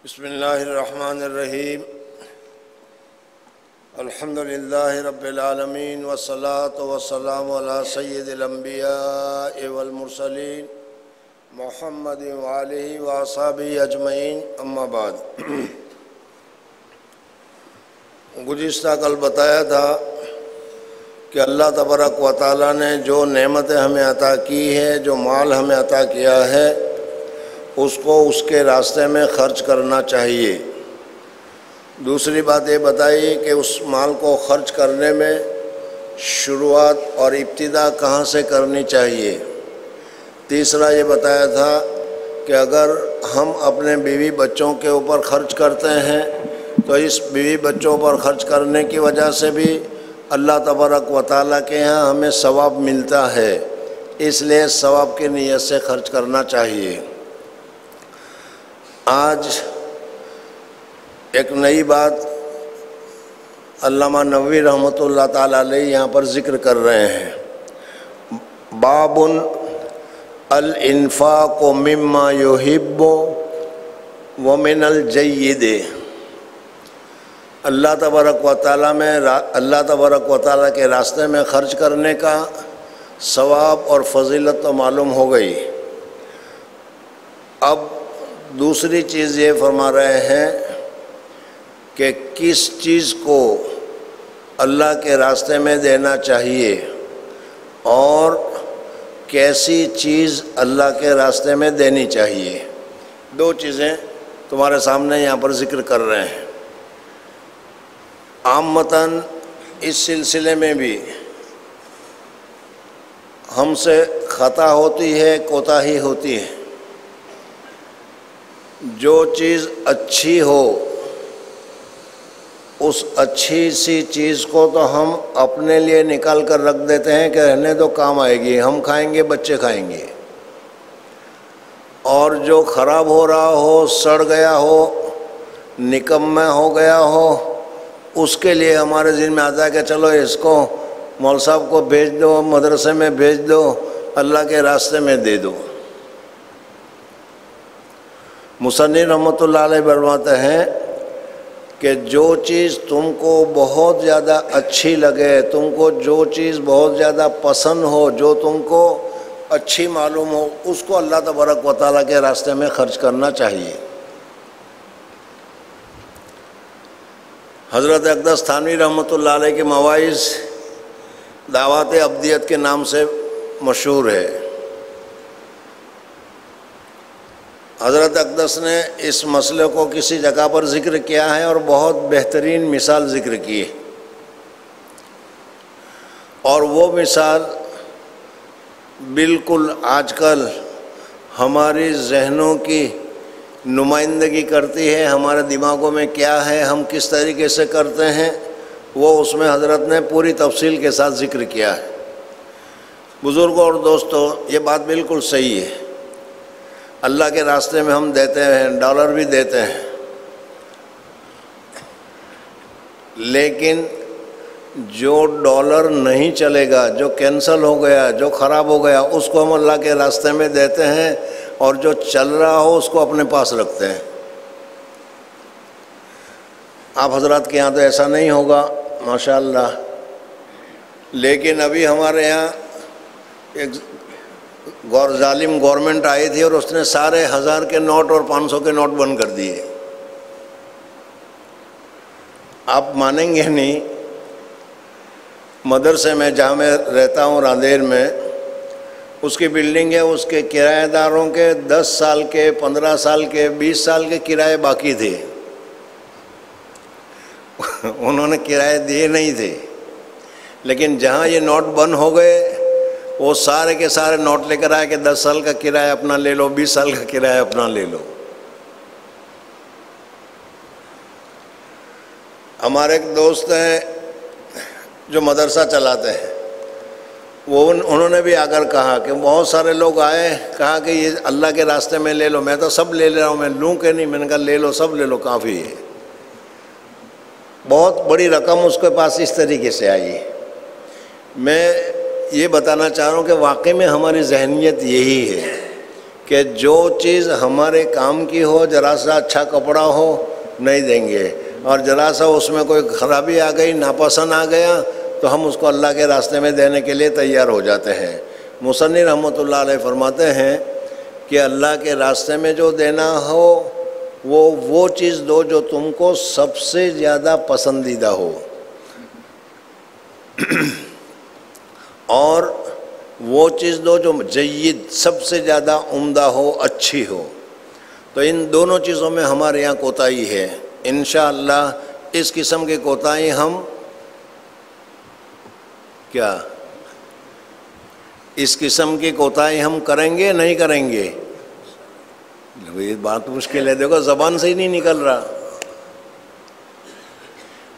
بسم اللہ الرحمن الرحیم الحمدللہ رب العالمین والصلاة والسلام علی سید الانبیاء والمرسلین محمد وآلہ وصحبہ اجمعین اما بعد۔ گزشتہ کل بتایا تھا کہ اللہ تبارک و تعالیٰ نے جو نعمتیں ہمیں عطا کی ہے، جو مال ہمیں عطا کیا ہے، اس کو اس کے راستے میں خرچ کرنا چاہیے۔ دوسری بات یہ بتائی کہ اس مال کو خرچ کرنے میں شروعات اور ابتدا کہاں سے کرنی چاہیے۔ تیسرا یہ بتایا تھا کہ اگر ہم اپنے بیوی بچوں کے اوپر خرچ کرتے ہیں تو اس بیوی بچوں پر خرچ کرنے کی وجہ سے بھی اللہ تبارک و تعالیٰ کے یہاں ہمیں ثواب ملتا ہے، اس لیے ثواب کی نیت سے خرچ کرنا چاہیے۔ آج ایک نئی بات علامہ نووی رحمۃ اللہ تعالیٰ علیہ یہاں پر ذکر کر رہے ہیں۔ باب الانفاق مما یحب ومن الجید۔ اللہ تبارک و تعالیٰ کے راستے میں خرچ کرنے کا ثواب اور فضیلت تو معلوم ہو گئی۔ اب دوسری چیز یہ فرما رہے ہیں کہ کس چیز کو اللہ کے راستے میں دینا چاہیے اور کیسی چیز اللہ کے راستے میں دینی چاہیے۔ دو چیزیں تمہارے سامنے یہاں پر ذکر کر رہے ہیں۔ عامتاً اس سلسلے میں بھی ہم سے خطا ہوتی ہے، کوتاہی ہوتی ہے۔ جو چیز اچھی ہو اس اچھی سی چیز کو تو ہم اپنے لیے نکال کر رکھ دیتے ہیں کہ رہنے دو، کام آئے گی، ہم کھائیں گے، بچے کھائیں گے۔ اور جو خراب ہو رہا ہو، سڑ گیا ہو، نکمہ ہو گیا ہو، اس کے لیے ہمارے ذہن میں آتا ہے کہ چلو اس کو مول صاحب کو بھیج دو، مدرسے میں بھیج دو، اللہ کے راستے میں دے دو۔ مصنف رحمۃ اللہ علیہ فرماتے ہیں کہ جو چیز تم کو بہت زیادہ اچھی لگے، تم کو جو چیز بہت زیادہ پسند ہو، جو تم کو اچھی معلوم ہو، اس کو اللہ تبارک و تعالیٰ کے راستے میں خرچ کرنا چاہیے۔ حضرت اقدس تھانوی رحمۃ اللہ علیہ کے مواعظ دعوات ابدیت کے نام سے مشہور ہے۔ حضرت اقدس نے اس مسئلے کو کسی جگہ پر ذکر کیا ہے اور بہت بہترین مثال ذکر کی ہے، اور وہ مثال بالکل آج کل ہماری ذہنوں کی نمائندگی کرتی ہے۔ ہمارے دماغوں میں کیا ہے، ہم کس طریقے سے کرتے ہیں، وہ اس میں حضرت نے پوری تفصیل کے ساتھ ذکر کیا ہے۔ بزرگوں اور دوستوں، یہ بات بالکل صحیح ہے۔ اللہ کے راستے میں ہم دیتے ہیں، ڈالر بھی دیتے ہیں، لیکن جو ڈالر نہیں چلے گا، جو کینسل ہو گیا، جو خراب ہو گیا، اس کو ہم اللہ کے راستے میں دیتے ہیں، اور جو چل رہا ہو اس کو اپنے پاس رکھتے ہیں۔ آپ حضرات کے یہاں تو ایسا نہیں ہوگا ماشاءاللہ، لیکن ابھی ہمارے یہاں ایک ظالم گورنمنٹ آئی تھی اور اس نے سارے 1000 کے نوٹ اور 500 کے نوٹ بند کر دیے۔ آپ مانیں گے نہیں، مدرسے میں جہاں میں رہتا ہوں راندیر میں، اس کی بلڈنگ ہے، اس کے کرایہ داروں کے 10 سال کے، 15 سال کے، 20 سال کے کرائے باقی تھے۔ انہوں نے کرائے دیے نہیں تھے، لیکن جہاں یہ نوٹ بند ہو گئے وہ سارے کے سارے نوٹ لے کر آئے کہ 10 سال کا کرایہ اپنا لے لو، 20 سال کا کرایہ اپنا لے لو۔ ہمارے ایک دوست ہیں جو مدرسہ چلاتے ہیں، انہوں نے بھی آ کر کہا کہ بہت سارے لوگ آئے، کہا کہ یہ اللہ کے راستے میں لے لو۔ میں تو سب لے رہا ہوں، میں لوں کہ نہیں؟ میں نے کہا لے لو، سب لے لو، کافی ہے۔ بہت بڑی رقم اس کے پاس اس طریقے سے آئی۔ میں یہ بتانا چاہ رہا ہوں کہ واقعی میں ہماری ذہنیت یہی ہے کہ جو چیز ہمارے کام کی ہو، ذرا سا اچھا کپڑا ہو نہیں دیں گے، اور ذرا سا اس میں کوئی خرابی آ گئی، ناپسند آ گیا تو ہم اس کو اللہ کے راستے میں دینے کے لیے تیار ہو جاتے ہیں۔ مصنف رحمۃ اللہ علیہ فرماتے ہیں کہ اللہ کے راستے میں جو دینا ہو وہ چیز دو جو تم کو سب سے زیادہ پسندیدہ ہو، اور وہ چیز دو جو جید، سب سے زیادہ عمدہ ہو، اچھی ہو۔ تو ان دونوں چیزوں میں ہمارے یہاں کوتاہی ہے۔ انشاءاللہ اس قسم کی کوتاہی ہم کیا اس قسم کی کوتاہی ہم کریں گے نہیں کریں گے؟ یہ بات مشکل ہے، دیکھو زبان سے ہی نہیں نکل رہا،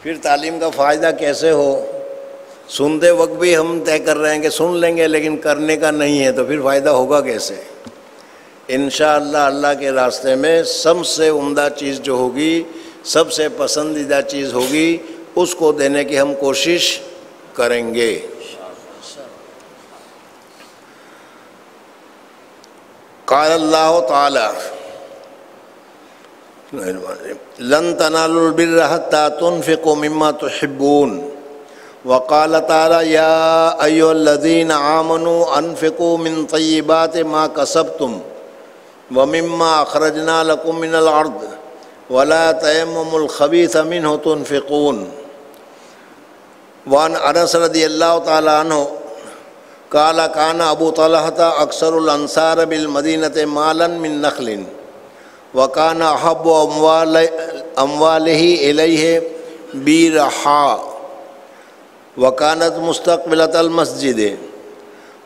پھر تعلیم کا فائدہ کیسے ہو؟ سنتے وقت بھی ہم طے کر رہے ہیں کہ سن لیں گے، لیکن کرنے کا نہیں ہے، تو پھر فائدہ ہوگا کیسے؟ انشاءاللہ اللہ کے راستے میں سب سے عمدہ چیز جو ہوگی، سب سے پسندیدہ چیز ہوگی، اس کو دینے کی ہم کوشش کریں گے۔ قال اللہ تعالی لن تنالوا البر حتى تنفقوا مما تحبون، وقال تعالی یا ایھا الذین آمنوا انفقوا من طیبات ما کسبتم ومما اخرجنا لكم من الارض ولا تیمموا الخبیث منه تنفقون۔ وعن انس رضی اللہ تعالی عنہ قال كان ابو طلحة اکثر الانصار بالمدینة مالا من نخل وكان احب امواله الیہ بیرحاء وكانت مستقبلة المسجد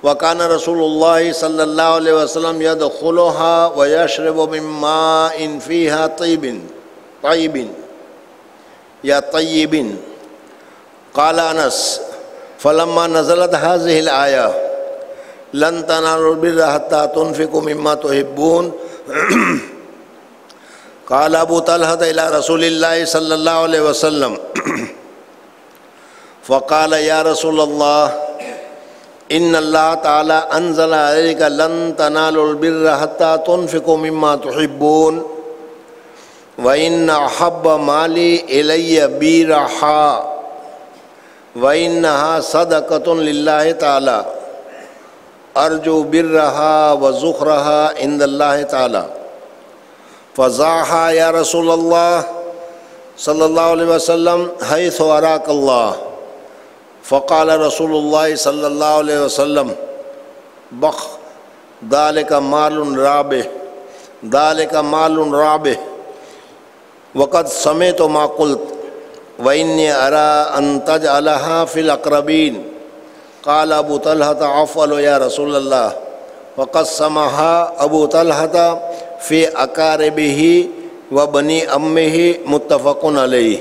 وكان رسول الله صلى الله عليه وسلم يدخلها ويشرب من ماء فيها طيب یا طیب۔ قال انس فلما نزلت هذه الآية لن تنالوا البر حتى تنفقوا مما تحبون قال ابو طلحة الى رسول الله صلى الله عليه وسلم فقال يا رسول الله ان الله تعالى انزل عليك لن تنالوا البر حتى تنفقوا مما تحبون وان احب مالي الي بیرحاء وانها صدقة لله تعالى ارجو برها وزخرها عند الله تعالى فضعها يا رسول الله صلى الله عليه وسلم حيث أراك الله فقال رسول الله صلى الله عليه وسلم بخ ذلك مال رابح ذلك مال رابح وقد سمعت ما قلت وإني أرى أن تجعلها في الأقربين قال أبو طلحة أفعل يا رسول الله وقسمها أبو طلحة فی اقاربہ و بنی امہ متفق علیہ۔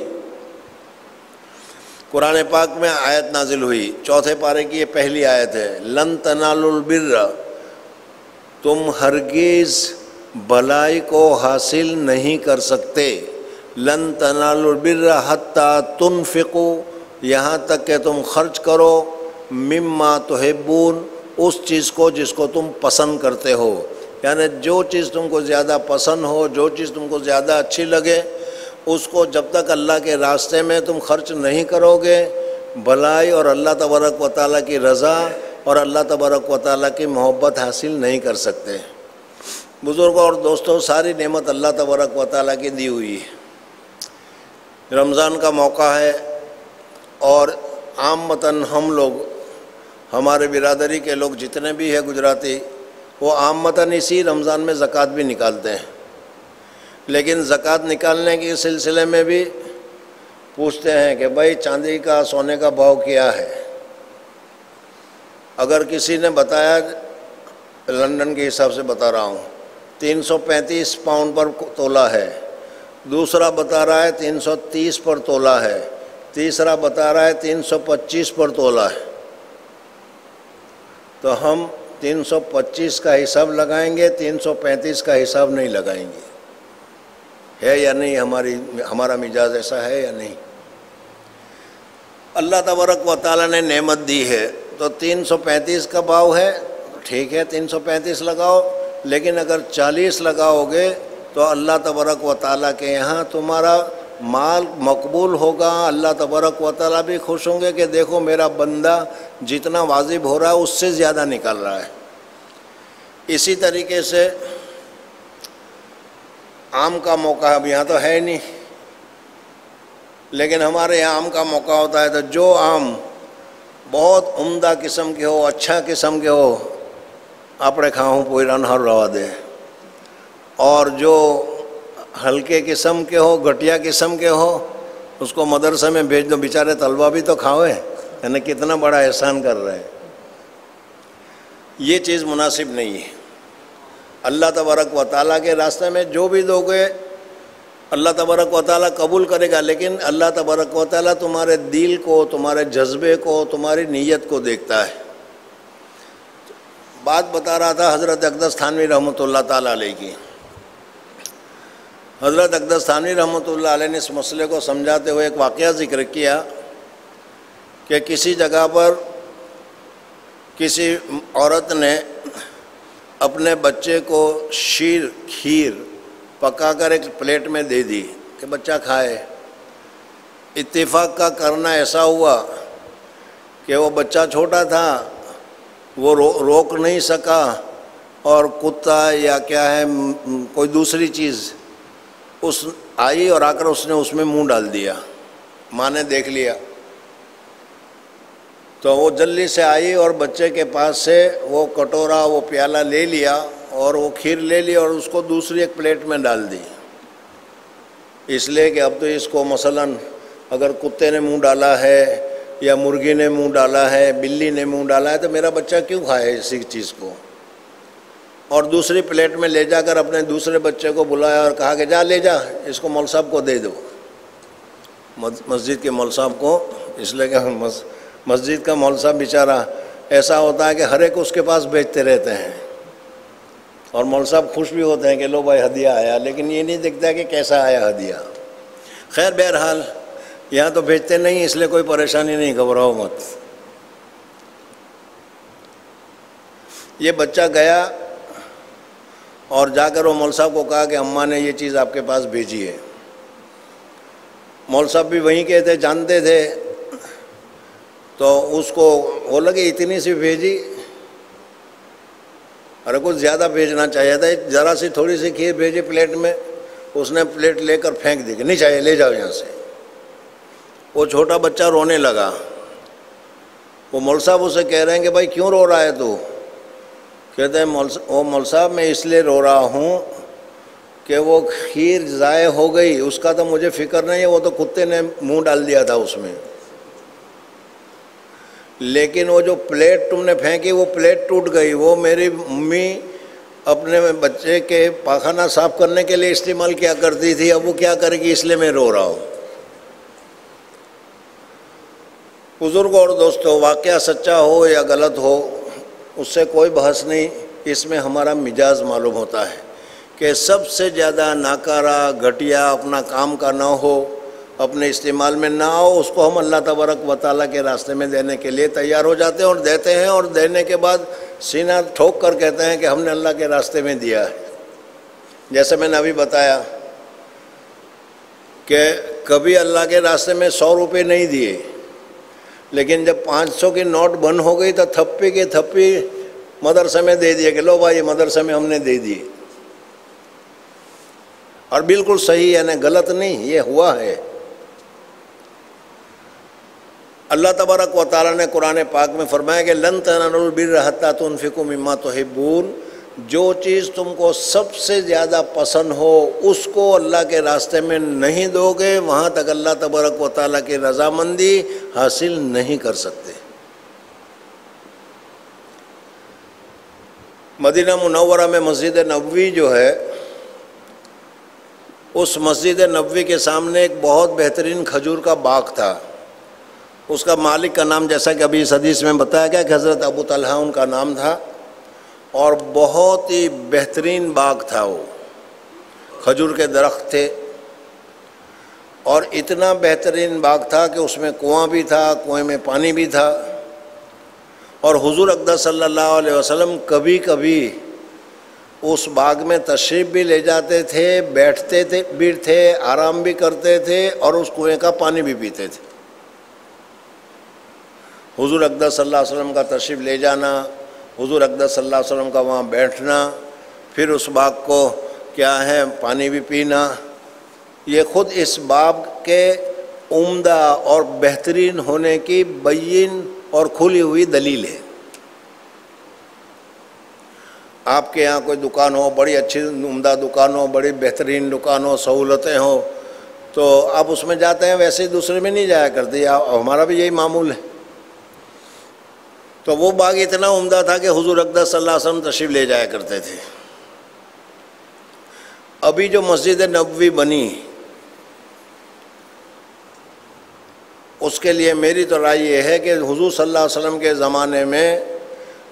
قرآن پاک میں آیت نازل ہوئی، چوتھے پارے کی یہ پہلی آیت ہے۔ لن تنالوا البر، تم ہرگز بھلائی کو حاصل نہیں کر سکتے۔ لن تنالوا البر حتی تنفقوا، یہاں تک کہ تم خرچ کرو، مما تحبون، اس چیز کو جس کو تم پسند کرتے ہو، یعنی جو چیز تم کو زیادہ پسند ہو، جو چیز تم کو زیادہ اچھی لگے، اس کو جب تک اللہ کے راستے میں تم خرچ نہیں کرو گے، بھلائی اور اللہ تبارک و تعالیٰ کی رضا اور اللہ تبارک و تعالیٰ کی محبت حاصل نہیں کر سکتے۔ بزرگوں اور دوستوں، ساری نعمت اللہ تبارک و تعالیٰ کی دی ہوئی ہے۔ رمضان کا موقع ہے اور عامتاً ہم لوگ، ہمارے برادری کے لوگ جتنے بھی ہیں گجراتی، وہ عامتاً اسی رمضان میں زکوٰۃ بھی نکالتے ہیں، لیکن زکوٰۃ نکالنے کے سلسلے میں بھی پوچھتے ہیں کہ بھائی چاندی کا سونے کا بھاؤ کیا ہے۔ اگر کسی نے بتایا، لندن کے حساب سے بتا رہا ہوں، 335 پاؤنڈ پر تولہ ہے، دوسرا بتا رہا ہے 330 پر تولہ ہے، تیسرا بتا رہا ہے 325 پر تولہ ہے، تو ہم 325 کا حساب لگائیں گے، 335 کا حساب نہیں لگائیں گے۔ ہے یا نہیں؟ ہمارا مزاج ایسا ہے یا نہیں؟ اللہ تبارک و تعالیٰ نے نعمت دی ہے تو 335 کا بھاؤ ہے، ٹھیک ہے 335 لگاؤ، لیکن اگر 40 لگاؤ گے تو اللہ تبارک و تعالیٰ کے یہاں تمہارا مال مقبول ہوگا. اللہ تبارک و تعالیٰ بھی خوش ہوں گے کہ دیکھو میرا بندہ جتنا واجب ہو رہا ہے اس سے زیادہ نکل رہا ہے. اسی طریقے سے آم کا موقع اب یہاں تو ہے نہیں، لیکن ہمارے یہاں آم کا موقع ہوتا ہے تو جو آم بہت عمدہ قسم کے ہو، اچھا قسم کے ہو، اپنے کھاؤں پوئی رن ہر روا دے، اور جو ہلکے قسم کے ہو، گھٹیا قسم کے ہو، اس کو مدرسے میں بھیج دو، بیچارے طلبہ بھی تو کھاوے، یعنی کتنا بڑا احسان کر رہے ہیں. یہ چیز مناسب نہیں ہے. اللہ تبارک و تعالیٰ کے راستے میں جو بھی دو گے اللہ تبارک و تعالیٰ قبول کرے گا، لیکن اللہ تبارک و تعالیٰ تمہارے دل کو، تمہارے جذبے کو، تمہاری نیت کو دیکھتا ہے. بات بتا رہا تھا حضرت اقدس تھانوی رحمۃ اللہ تعالیٰ علیہ کی. حضرت اقدس تھانوی رحمۃ اللہ علیہ نے اس مسئلے کو سمجھاتے ہوئے ایک واقعہ ذکر کیا کہ کسی جگہ پر کسی عورت نے اپنے بچے کو کھیر پکا کر ایک پلیٹ میں دے دی کہ بچہ کھائے. اتفاق کا کرنا ایسا ہوا کہ وہ بچہ چھوٹا تھا، وہ روک نہیں سکا، اور کتا یا کیا ہے کوئی دوسری چیز اس آئی اور آ کر اس نے اس میں منہ ڈال دیا. ماں نے دیکھ لیا تو وہ جلدی سے آئی اور بچے کے پاس سے وہ کٹورا، وہ پیالہ لے لیا اور وہ کھیر لے لی اور اس کو دوسری ایک پلیٹ میں ڈال دی. اس لیے کہ اب تو اس کو مثلاً اگر کتے نے منہ ڈالا ہے یا مرغی نے منہ ڈالا ہے، بلی نے منہ ڈالا ہے، تو میرا بچہ کیوں کھائے اسی چیز کو. اور دوسری پلیٹ میں لے جا کر اپنے دوسرے بچے کو بلایا اور کہا کہ جا لے جا اس کو مول صاحب کو دے دو، مسجد کے مول صاحب کو. اس لیے کہ مسجد کا مول صاحب بیچارہ ایسا ہوتا ہے کہ ہر ایک اس کے پاس بھیجتے رہتے ہیں، اور مول صاحب خوش بھی ہوتے ہیں کہ لو بھائی ہدیہ آیا، لیکن یہ نہیں دیکھتا کہ کیسا آیا ہدیہ. خیر بہرحال یہاں تو بھیجتے نہیں، اس لیے کوئی پریشانی نہیں، گھبراؤ مت. یہ بچہ گیا اور جا کر وہ مول صاحب کو کہا کہ اماں نے یہ چیز آپ کے پاس بھیجی ہے. مول صاحب بھی وہیں کے تھے، جانتے تھے، تو اس کو وہ لگے اتنی سی بھیجی، ارے کچھ زیادہ بھیجنا چاہیے تھا، ذرا سی تھوڑی سی کھیر بھیجی پلیٹ میں. اس نے پلیٹ لے کر پھینک دی کہ نہیں چاہیے، لے جاؤ یہاں سے. وہ چھوٹا بچہ رونے لگا. وہ مول صاحب اسے کہہ رہے ہیں کہ بھائی کیوں رو رہا ہے تو؟ کہتے ہیں مول صاحب میں اس لیے رو رہا ہوں کہ وہ کھیر ضائع ہو گئی، اس کا تو مجھے فکر نہیں ہے، وہ تو کتے نے منہ ڈال دیا تھا اس میں. لیکن وہ جو پلیٹ تم نے پھینکی وہ پلیٹ ٹوٹ گئی، وہ میری امی اپنے بچے کے پاخانہ صاف کرنے کے لیے استعمال کیا کرتی تھی، اب وہ کیا کرے گی، اس لیے میں رو رہا ہوں. بزرگ اور دوستو، واقعہ سچا ہو یا غلط ہو اس سے کوئی بحث نہیں، اس میں ہمارا مزاج معلوم ہوتا ہے کہ سب سے زیادہ ناکارہ، گھٹیا، اپنا کام کا نہ ہو، اپنے استعمال میں نہ ہو، اس کو ہم اللہ تبارک و تعالیٰ کے راستے میں دینے کے لیے تیار ہو جاتے ہیں اور دیتے ہیں، اور دینے کے بعد سینہ ٹھوک کر کہتے ہیں کہ ہم نے اللہ کے راستے میں دیا ہے. جیسے میں نے ابھی بتایا کہ کبھی اللہ کے راستے میں 100 روپے نہیں دیے، لیکن جب 500 کی نوٹ بند ہو گئی تو تھپی کی تھپی مدرسے میں دے دیے کہ لو بھائی مدرسے میں ہم نے دے دیے. اور بالکل صحیح، یعنی غلط نہیں، یہ ہوا ہے. اللہ تبارک و تعالیٰ نے قرآن پاک میں فرمایا کہ لن تنالوا البر حتی تنفقوا مما تحبون، جو چیز تم کو سب سے زیادہ پسند ہو اس کو اللہ کے راستے میں نہیں دو گے، وہاں تک اللہ تبارک و تعالیٰ کی رضامندی حاصل نہیں کر سکتے. مدینہ منورہ میں مسجد نبوی جو ہے، اس مسجد نبوی کے سامنے ایک بہت بہترین کھجور کا باغ تھا. اس کا مالک کا نام جیسا کہ ابھی اس حدیث میں بتایا گیا کہ حضرت ابو طلحہ ان کا نام تھا، اور بہت ہی بہترین باغ تھا. وہ کھجور کے درخت تھے، اور اتنا بہترین باغ تھا کہ اس میں کنواں بھی تھا، کنویں میں پانی بھی تھا. اور حضور اقدس صلی اللہ علیہ وسلم کبھی کبھی اس باغ میں تشریف بھی لے جاتے تھے، بیٹھتے تھے بھی تھے، آرام بھی کرتے تھے اور اس کنویں کا پانی بھی پیتے تھے۔ حضور اقدس صلی اللہ علیہ وسلم کا تشریف لے جانا، حضور اقدس صلی اللہ علیہ وسلم کا وہاں بیٹھنا، پھر اس باغ کو کیا ہے پانی بھی پینا، یہ خود اس باغ کے عمدہ اور بہترین ہونے کی بین اور کھلی ہوئی دلیل ہے۔ آپ کے یہاں کوئی دکان ہو، بڑی اچھی عمدہ دکان ہو، بڑی بہترین دکان ہو، سہولتیں ہوں، تو آپ اس میں جاتے ہیں، ویسے ہی دوسرے میں نہیں جایا کرتے، ہمارا بھی یہی معمول ہے۔ تو وہ باغ اتنا عمدہ تھا کہ حضور اقدس صلی اللہ علیہ وسلم تشریف لے جایا کرتے تھے۔ ابھی جو مسجد نبوی بنی، اس کے لیے میری تو رائے یہ ہے کہ حضور صلی اللہ علیہ وسلم کے زمانے میں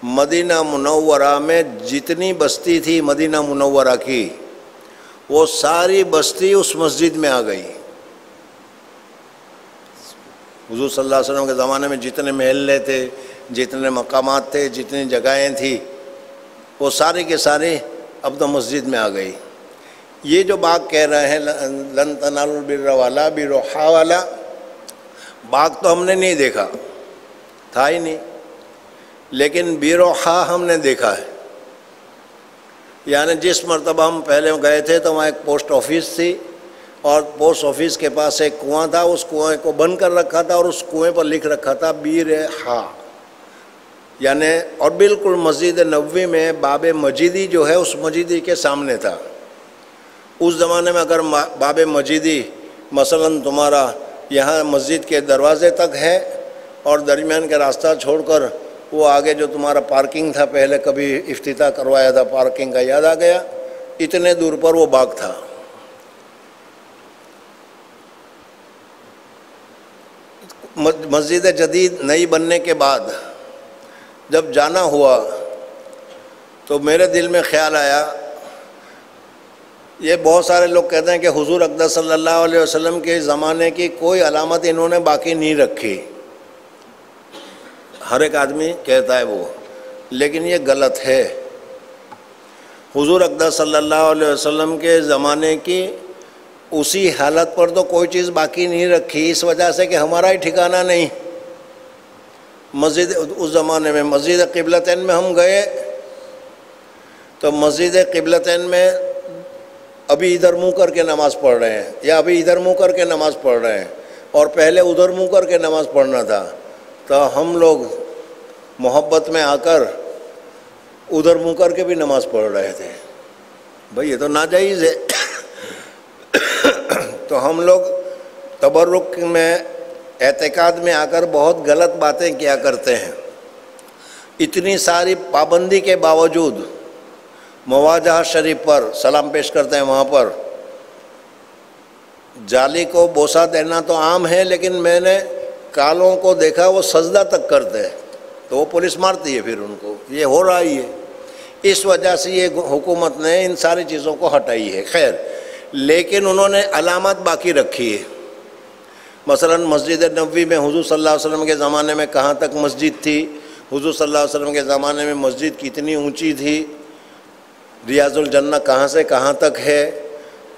مدینہ منورہ میں جتنی بستی تھی مدینہ منورہ کی، وہ ساری بستی اس مسجد میں آ گئی۔ حضور صلی اللہ علیہ وسلم کے زمانے میں جتنے محلے تھے، جتنے مقامات تھے، جتنی جگہیں تھیں، وہ سارے کے سارے اب تو مسجد میں آ گئی۔ یہ جو باغ کہہ رہے ہیں لن تنالوا البر والا بروحا والا باغ، تو ہم نے نہیں دیکھا، تھا ہی نہیں، لیکن بیروحا ہم نے دیکھا ہے۔ یعنی جس مرتبہ ہم پہلے گئے تھے تو وہاں ایک پوسٹ آفس تھی، اور پوسٹ آفس کے پاس ایک کنواں تھا، اس کنویں کو بند کر رکھا تھا اور اس کنویں پر لکھ رکھا تھا بیرحا، یعنی اور بالکل مسجد نبوی میں باب مجیدی جو ہے اس مجیدی کے سامنے تھا۔ اس زمانے میں اگر باب مجیدی مثلاً تمہارا یہاں مسجد کے دروازے تک ہے اور درمیان کا راستہ چھوڑ کر وہ آگے جو تمہارا پارکنگ تھا، پہلے کبھی افتتاح کروایا تھا پارکنگ کا، یاد آ گیا، اتنے دور پر وہ باغ تھا۔ مسجد جدید نئی بننے کے بعد جب جانا ہوا تو میرے دل میں خیال آیا، یہ بہت سارے لوگ کہتے ہیں کہ حضور اقدس صلی اللہ علیہ وسلم کے زمانے کی کوئی علامت انہوں نے باقی نہیں رکھی، ہر ایک آدمی کہتا ہے وہ، لیکن یہ غلط ہے۔ حضور اقدس صلی اللہ علیہ وسلم کے زمانے کی اسی حالت پر تو کوئی چیز باقی نہیں رکھی، اس وجہ سے کہ ہمارا ہی ٹھکانہ نہیں۔ مسجد اس زمانے میں مسجد قبلتین میں ہم گئے تو مسجد قبلتین میں ابھی ادھر منہ کر کے نماز پڑھ رہے ہیں، یا ابھی ادھر منہ کر کے نماز پڑھ رہے ہیں، اور پہلے ادھر منہ کر کے نماز پڑھنا تھا، تو ہم لوگ محبت میں آ کر ادھر منہ کر کے بھی نماز پڑھ رہے تھے۔ بھئی یہ تو ناجائز ہے۔ تو ہم لوگ تبرک میں اعتقاد میں آ کر بہت غلط باتیں کیا کرتے ہیں۔ اتنی ساری پابندی کے باوجود مواجہ شریف پر سلام پیش کرتے ہیں، وہاں پر جالی کو بوسہ دینا تو عام ہے، لیکن میں نے کالوں کو دیکھا وہ سجدہ تک کرتے ہیں، تو وہ پولیس مارتی ہے پھر ان کو، یہ ہو رہا ہی ہے۔ اس وجہ سے یہ حکومت نے ان ساری چیزوں کو ہٹائی ہے، خیر، لیکن انہوں نے علامات باقی رکھی ہے۔ مثلا مسجد نبوی میں حضور صلی اللہ علیہ وسلم کے زمانے میں کہاں تک مسجد تھی، حضور صلی اللہ علیہ وسلم کے زمانے میں مسجد کتنی اونچی تھی، ریاض الجنہ کہاں سے کہاں تک ہے،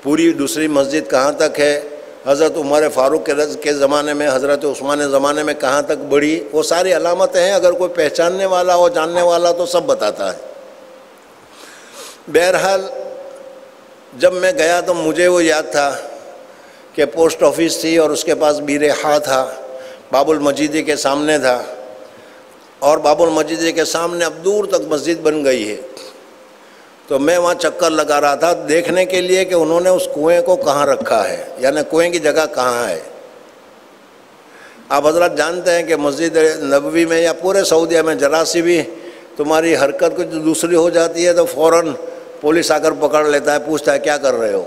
پوری دوسری مسجد کہاں تک ہے، حضرت عمر فاروق کے زمانے میں، حضرت عثمان زمانے میں کہاں تک بڑھی، وہ ساری علامتیں ہیں، اگر کوئی پہچاننے والا ہو، جاننے والا تو سب بتاتا ہے۔ بہرحال جب میں گیا تو مجھے وہ یاد تھا کہ پوسٹ آفس تھی اور اس کے پاس بیرحا تھا، باب المجیدی کے سامنے تھا، اور باب المجیدی کے سامنے اب دور تک مسجد بن گئی ہے۔ تو میں وہاں چکر لگا رہا تھا دیکھنے کے لیے کہ انہوں نے اس کنویں کو کہاں رکھا ہے، یعنی کنویں کی جگہ کہاں ہے۔ آپ حضرات جانتے ہیں کہ مسجد نبوی میں یا پورے سعودیہ میں ذرا سی بھی تمہاری حرکت کچھ دوسری ہو جاتی ہے تو فوراً پولیس آ کر پکڑ لیتا ہے، پوچھتا ہے کیا کر رہے ہو،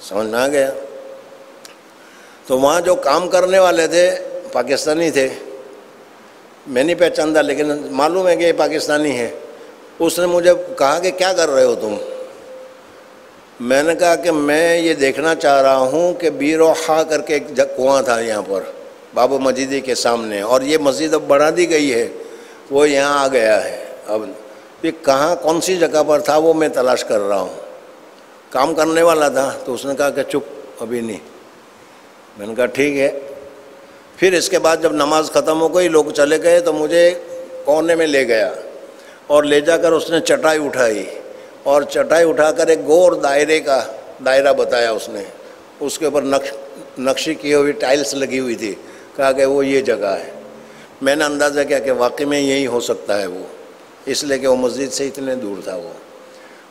سمجھ میں آ گیا۔ تو وہاں جو کام کرنے والے تھے پاکستانی تھے، میں نہیں پہچانتا لیکن معلوم ہے کہ یہ پاکستانی ہے۔ اس نے مجھے کہا کہ کیا کر رہے ہو تم؟ میں نے کہا کہ میں یہ دیکھنا چاہ رہا ہوں کہ بیروحا کر کے ایک کنواں تھا یہاں پر باب مجیدی کے سامنے، اور یہ مسجد اب بڑھا دی گئی ہے، وہ یہاں آ گیا ہے اب، کہ کہاں کون سی جگہ پر تھا وہ میں تلاش کر رہا ہوں. کام کرنے والا تھا تو اس نے کہا کہ چپ ابھی نہیں. میں نے کہا ٹھیک ہے. پھر اس کے بعد جب نماز ختم ہو گئی لوگ چلے گئے تو مجھے کونے میں لے گیا اور لے جا کر اس نے چٹائی اٹھائی اور چٹائی اٹھا کر ایک گور دائرہ بتایا اس نے. اس کے اوپر نقشی کی ہوئی ٹائلز لگی ہوئی تھی. کہا کہ وہ یہ جگہ ہے. میں نے اندازہ کیا کہ واقعی میں یہی ہو سکتا ہے وہ، اس لیے کہ وہ مسجد سے اتنے دور تھا وہ.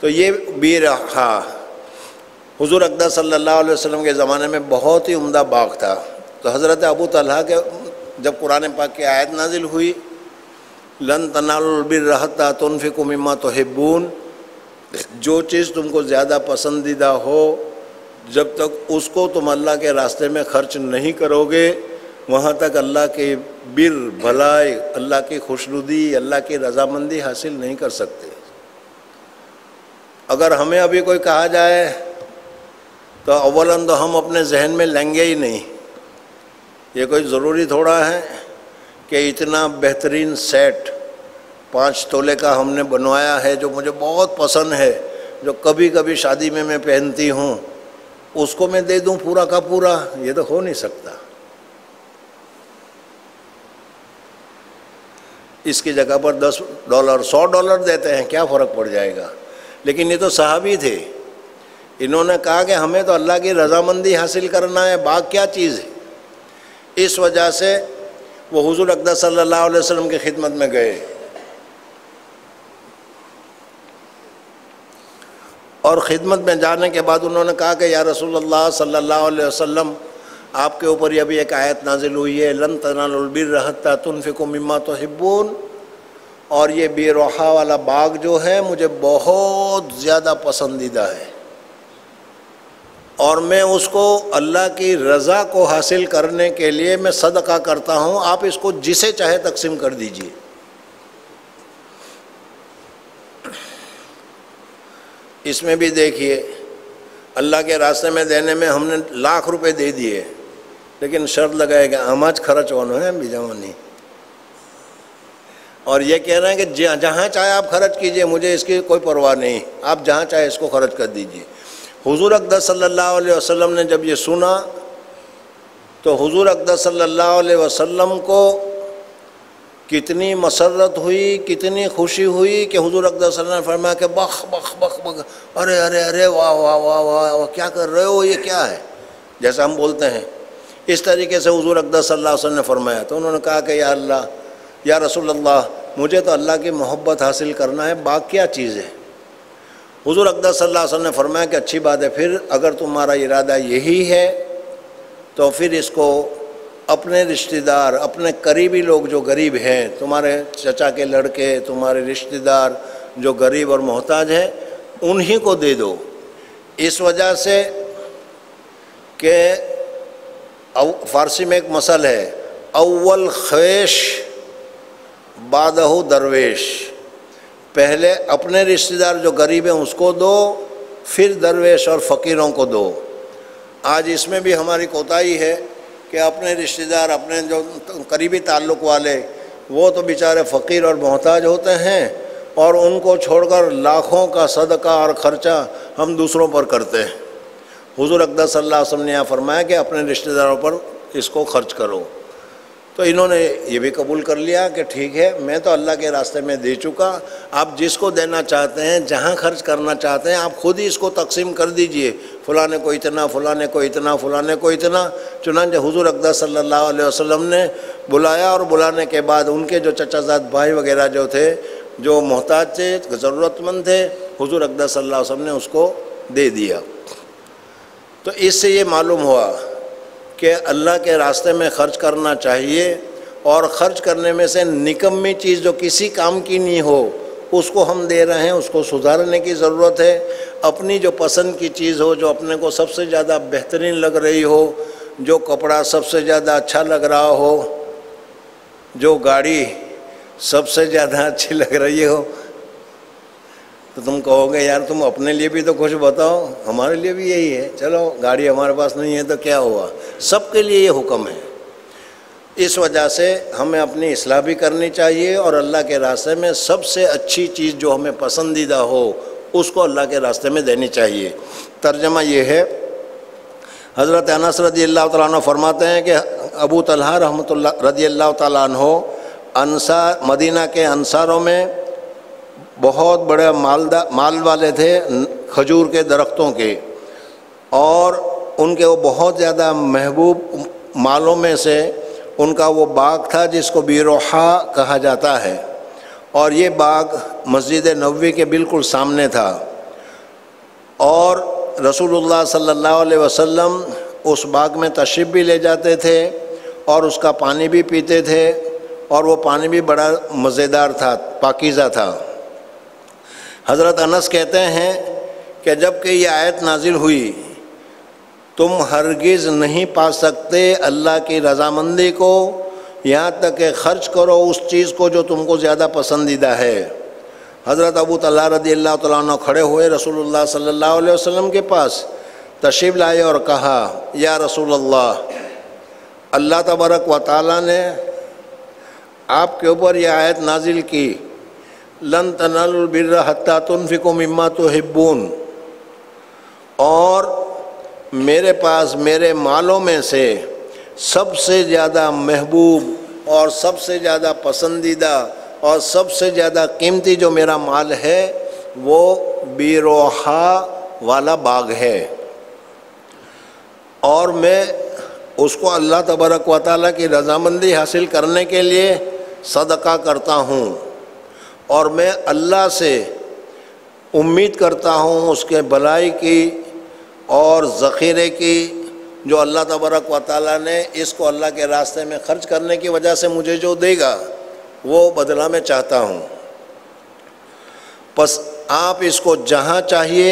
تو یہ بیرحا حضور اقدس صلی اللہ علیہ وسلم کے زمانے میں بہت ہی عمدہ باغ تھا. تو حضرت ابو طلحہ کے جب قرآن پاک کی آیت نازل ہوئی لن تنالوا البر حتی تنفقوا مما تحبون، جو چیز تم کو زیادہ پسندیدہ ہو جب تک اس کو تم اللہ کے راستے میں خرچ نہیں کرو گے وہاں تک اللہ کے بر بھلائی، اللہ کی خوشنودی، اللہ کی رضامندی حاصل نہیں کر سکتے. اگر ہمیں ابھی کوئی کہا جائے تو اولاً تو ہم اپنے ذہن میں لیں گے ہی نہیں. یہ کوئی ضروری تھوڑا ہے کہ اتنا بہترین سیٹ 5 تولے کا ہم نے بنوایا ہے جو مجھے بہت پسند ہے، جو کبھی کبھی شادی میں پہنتی ہوں، اس کو میں دے دوں پورا کا پورا. یہ تو ہو نہیں سکتا. اس کی جگہ پر $10 $100 دیتے ہیں، کیا فرق پڑ جائے گا. لیکن یہ تو صحابی تھے، انہوں نے کہا کہ ہمیں تو اللہ کی رضامندی حاصل کرنا ہے، باغ کیا چیز ہے. اس وجہ سے وہ حضور اقدس صلی اللہ علیہ وسلم کی خدمت میں گئے اور خدمت میں جانے کے بعد انہوں نے کہا کہ یا رسول اللہ صلی اللہ علیہ وسلم، آپ کے اوپر یہ بھی ایک آیت نازل ہوئی ہے لن تنالوا البر حتی تنفقوا مما تحبون، اور یہ بیرحا والا باغ جو ہے مجھے بہت زیادہ پسندیدہ ہے اور میں اس کو اللہ کی رضا کو حاصل کرنے کے لیے میں صدقہ کرتا ہوں. آپ اس کو جسے چاہے تقسیم کر دیجئے. اس میں بھی دیکھیے اللہ کے راستے میں دینے میں ہم نے لاکھ روپے دے دیے لیکن شرط لگائے گا آماج خرچ ہونا ہے بیجوانی، اور یہ کہہ رہے ہیں کہ جہاں چاہے آپ خرچ کیجئے، مجھے اس کی کوئی پرواہ نہیں، آپ جہاں چاہے اس کو خرچ کر دیجئے. حضور اقدس صلی اللہ علیہ وسلم نے جب یہ سنا تو حضور اقدس صلی اللہ علیہ وسلم کو کتنی مسرت ہوئی، کتنی خوشی ہوئی کہ حضور اقدس صلی اللہ علیہ وسلم نے فرمایا کہ بخ بخ بخ بخ، ارے ارے ارے واہ واہ واہ واہ، کیا کر رہے ہو، یہ کیا ہے، جیسا ہم بولتے ہیں اس طریقے سے حضور اقدس صلی اللہ علیہ وسلم نے فرمایا. تو انہوں نے کہا کہ یا اللہ، یا رسول اللہ، مجھے تو اللہ کی محبت حاصل کرنا ہے، باغ کیا چیز ہے. حضور اقدس صلی اللہ علیہ وسلم نے فرمایا کہ اچھی بات ہے، پھر اگر تمہارا ارادہ یہی ہے تو پھر اس کو اپنے رشتہ دار، اپنے قریبی لوگ جو غریب ہیں، تمہارے چچا کے لڑکے، تمہارے رشتہ دار جو غریب اور محتاج ہیں، انہی کو دے دو. اس وجہ سے کہ فارسی میں ایک مثل ہے، اول خیش بعدہ درویش، پہلے اپنے رشتہ دار جو غریب ہیں اس کو دو، پھر درویش اور فقیروں کو دو. آج اس میں بھی ہماری کوتاہی ہے کہ اپنے رشتہ دار، اپنے جو قریبی تعلق والے، وہ تو بیچارے فقیر اور محتاج ہوتے ہیں اور ان کو چھوڑ کر لاکھوں کا صدقہ اور خرچہ ہم دوسروں پر کرتے ہیں. حضور اقدس صلی اللہ علیہ وسلم نے یہاں فرمایا کہ اپنے رشتہ داروں پر اس کو خرچ کرو. تو انہوں نے یہ بھی قبول کر لیا کہ ٹھیک ہے، میں تو اللہ کے راستے میں دے چکا، آپ جس کو دینا چاہتے ہیں، جہاں خرچ کرنا چاہتے ہیں، آپ خود ہی اس کو تقسیم کر دیجئے، فلانے کو اتنا، فلانے کو اتنا، فلانے کو اتنا. چنانچہ حضور اقدس صلی اللہ علیہ وسلم نے بلایا اور بلانے کے بعد ان کے جو چچا زاد بھائی وغیرہ جو تھے، جو محتاج تھے، ضرورت مند تھے، حضور اقدس صلی اللہ علیہ وسلم نے اس کو دے دیا. تو اس سے یہ معلوم ہوا کہ اللہ کے راستے میں خرچ کرنا چاہیے، اور خرچ کرنے میں سے نکمی چیز جو کسی کام کی نہیں ہو اس کو ہم دے رہے ہیں، اس کو سدھارنے کی ضرورت ہے. اپنی جو پسند کی چیز ہو، جو اپنے کو سب سے زیادہ بہترین لگ رہی ہو، جو کپڑا سب سے زیادہ اچھا لگ رہا ہو، جو گاڑی سب سے زیادہ اچھی لگ رہی ہو، تو تم کہو گے یار تم اپنے لیے بھی تو کچھ بتاؤ. ہمارے لیے بھی یہی ہے، چلو گاڑی ہمارے پاس نہیں ہے تو کیا ہوا، سب کے لیے یہ حکم ہے. اس وجہ سے ہمیں اپنی اصلاح بھی کرنی چاہیے، اور اللہ کے راستے میں سب سے اچھی چیز جو ہمیں پسندیدہ ہو اس کو اللہ کے راستے میں دینی چاہیے۔ ترجمہ یہ ہے، حضرت انس رضی اللہ تعالیٰ عنہ فرماتے ہیں کہ ابو طلحہ رحمۃ اللہ رضی اللہ تعالیٰ عنہ انصار مدینہ کے انصاروں میں بہت بڑے مال والے تھے، کھجور کے درختوں کے، اور ان کے وہ بہت زیادہ محبوب مالوں میں سے ان کا وہ باغ تھا جس کو بیروحا کہا جاتا ہے، اور یہ باغ مسجد نبوی کے بالکل سامنے تھا، اور رسول اللہ صلی اللہ علیہ وسلم اس باغ میں تشریف بھی لے جاتے تھے اور اس کا پانی بھی پیتے تھے، اور وہ پانی بھی بڑا مزیدار تھا، پاکیزہ تھا۔ حضرت انس کہتے ہیں کہ جب کہ یہ آیت نازل ہوئی، تم ہرگز نہیں پا سکتے اللہ کی رضامندی کو یہاں تک کہ خرچ کرو اس چیز کو جو تم کو زیادہ پسندیدہ ہے۔ حضرت ابو طلحہ رضی اللہ تعالیٰ عنہ کھڑے ہوئے رسول اللہ صلی اللہ علیہ وسلم کے پاس تشریف لائے اور کہا، یا رسول اللہ، اللہ تبارک و تعالیٰ نے آپ کے اوپر یہ آیت نازل کی، لن تنالوا البر حتی تنفقوا مما تحبون، اور میرے پاس میرے مالوں میں سے سب سے زیادہ محبوب اور سب سے زیادہ پسندیدہ اور سب سے زیادہ قیمتی جو میرا مال ہے وہ بیروحا والا باغ ہے، اور میں اس کو اللہ تبارک و تعالیٰ کی رضامندی حاصل کرنے کے لیے صدقہ کرتا ہوں، اور میں اللہ سے امید کرتا ہوں اس کے بھلائی کی اور ذخیرے کی، جو اللہ تبارک و تعالیٰ نے اس کو اللہ کے راستے میں خرچ کرنے کی وجہ سے مجھے جو دے گا وہ بدلہ میں چاہتا ہوں، پس آپ اس کو جہاں چاہیے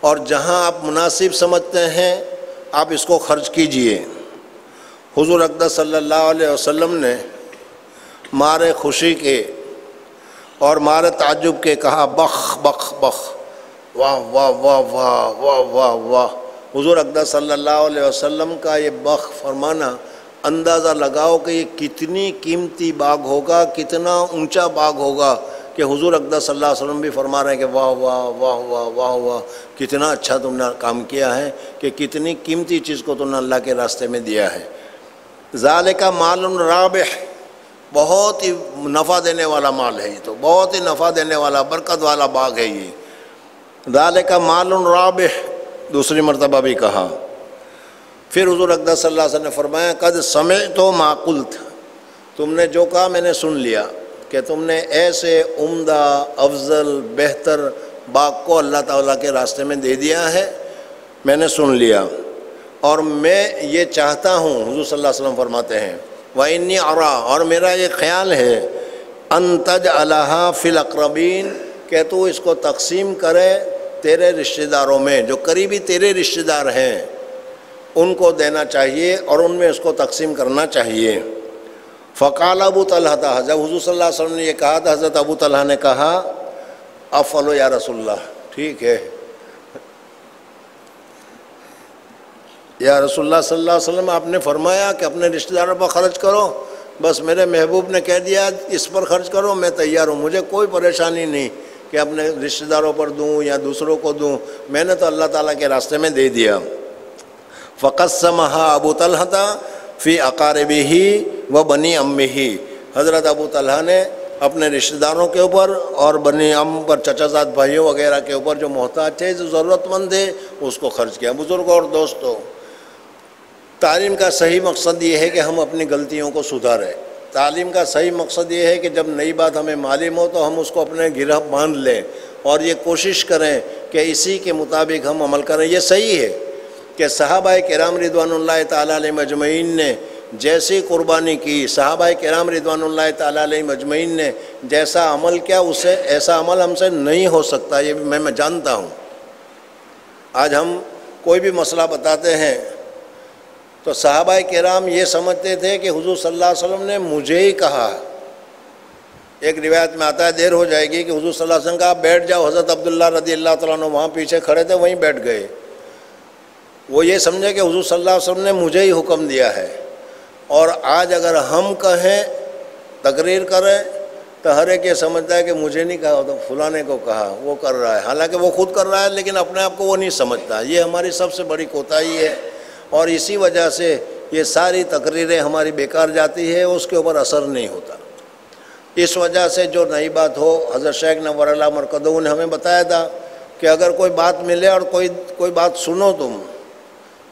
اور جہاں آپ مناسب سمجھتے ہیں آپ اس کو خرچ کیجئے۔ حضور اقدس صلی اللہ علیہ وسلم نے مارے خوشی کے اور مارے تعجب کے کہا، بخ بخ بخ، واہ واہ واہ واہ واہ واہ واہ۔ حضور اقدس صلی اللہ علیہ وسلم کا یہ بخ فرمانا، اندازہ لگاؤ کہ یہ کتنی قیمتی باغ ہوگا، کتنا اونچا باغ ہوگا کہ حضور اقدس صلی اللہ علیہ وسلم بھی فرما رہے ہیں کہ واہ واہ واہ واہ واہ واہ، کتنا اچھا تم نے کام کیا ہے کہ کتنی قیمتی چیز کو تم نے اللہ کے راستے میں دیا ہے۔ ذالک مال رابح، بہت ہی نفع دینے والا مال ہے، یہ تو بہت ہی نفع دینے والا برکت والا باغ ہے یہ۔ ذالک مال رابح دوسری مرتبہ بھی کہا۔ پھر حضور اقدس صلی اللہ علیہ وسلم نے فرمایا، قد سمعت ما قلت، تم نے جو کہا میں نے سن لیا، کہ تم نے ایسے عمدہ افضل بہتر باغ کو اللہ تعالیٰ کے راستے میں دے دیا ہے، میں نے سن لیا، اور میں یہ چاہتا ہوں، حضور صلی اللہ علیہ وسلم فرماتے ہیں، وَإِنِّي أَرَىٰ، اور میرا یہ خیال ہے، أَن تَجْعَلَهَا فِي الْأَقْرَبِينَ، کہ تو اس کو تقسیم کرے تیرے رشتہ داروں میں، جو قریبی تیرے رشتہ دار ہیں ان کو دینا چاہیے اور ان میں اس کو تقسیم کرنا چاہیے۔ فقال ابو طلحہ، جب حضور صلی اللہ علیہ وسلم نے یہ کہا تو حضرت ابو طلحہ نے کہا، افعلوا یا رسول اللہ، ٹھیک ہے یا رسول اللہ صلی اللہ علیہ وسلم، آپ نے فرمایا کہ اپنے رشتہ داروں پر خرچ کرو، بس میرے محبوب نے کہہ دیا اس پر خرچ کرو، میں تیار ہوں، مجھے کوئی پریشانی نہیں کہ اپنے رشتہ داروں پر دوں یا دوسروں کو دوں، میں نے تو اللہ تعالیٰ کے راستے میں دے دیا۔ فقسمها ابو طلحہ فی اقاربہ و بنی امہ، حضرت ابو طلحہ نے اپنے رشتہ داروں کے اوپر اور بنی ام پر، چچا زاد بھائیوں وغیرہ کے اوپر جو محتاج تھے، جو ضرورت مند تھے، اس کو خرچ کیا۔ بزرگوں اور دوستوں، تعلیم کا صحیح مقصد یہ ہے کہ ہم اپنی غلطیوں کو سدھاریں۔ تعلیم کا صحیح مقصد یہ ہے کہ جب نئی بات ہمیں معلوم ہو تو ہم اس کو اپنے گرہ باندھ لیں اور یہ کوشش کریں کہ اسی کے مطابق ہم عمل کریں۔ یہ صحیح ہے کہ صحابہ کرام رضوان اللہ تعالیٰ علیہ مجمعین نے جیسی قربانی کی، صحابہ کرام رضوان اللہ تعالیٰ علیہ مجمعین نے جیسا عمل کیا، اسے ایسا عمل ہم سے نہیں ہو سکتا، یہ میں جانتا ہوں۔ آج ہم کوئی بھی مسئلہ بتاتے ہیں تو صحابہ کرام یہ سمجھتے تھے کہ حضور صلی اللہ علیہ وسلم نے مجھے ہی کہا۔ ایک روایت میں آتا ہے، دیر ہو جائے گی، کہ حضور صلی اللہ علیہ وسلم کہا بیٹھ جاؤ، حضرت عبداللہ رضی اللہ تعالیٰ عنہ وہاں پیچھے کھڑے تھے، وہیں بیٹھ گئے۔ وہ یہ سمجھے کہ حضور صلی اللہ علیہ وسلم نے مجھے ہی حکم دیا ہے، اور آج اگر ہم کہیں تقریر کریں تو ہر ایک یہ سمجھتا ہے کہ مجھے نہیں کہا تو فلانے کو کہا، وہ کر رہا ہے، حالانکہ وہ خود کر رہا ہے لیکن اپنے آپ کو وہ نہیں سمجھتا۔ یہ ہماری سب سے بڑی کوتاہی ہے، اور اسی وجہ سے یہ ساری تقریریں ہماری بیکار جاتی ہے، اس کے اوپر اثر نہیں ہوتا۔ اس وجہ سے جو نئی بات ہو، حضرت شیخ نور اللہ مرقدہ نے ہمیں بتایا تھا کہ اگر کوئی بات ملے اور کوئی بات سنو تم،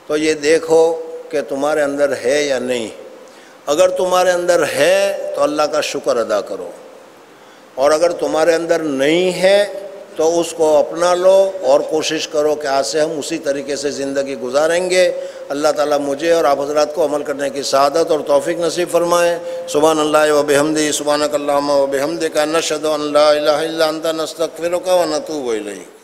تو یہ دیکھو کہ تمہارے اندر ہے یا نہیں۔ اگر تمہارے اندر ہے تو اللہ کا شکر ادا کرو، اور اگر تمہارے اندر نہیں ہے تو اس کو اپنا لو اور کوشش کرو کہ آج سے ہم اسی طریقے سے زندگی گزاریں گے۔ اللہ تعالیٰ مجھے اور آپ حضرات کو عمل کرنے کی سعادت اور توفیق نصیب فرمائے۔ سبحان اللہ و بحمدہ، سبحانک اللہم و بحمدک، نشہد ان لا الہ الا انت، نستغفرک و نتوب الیک۔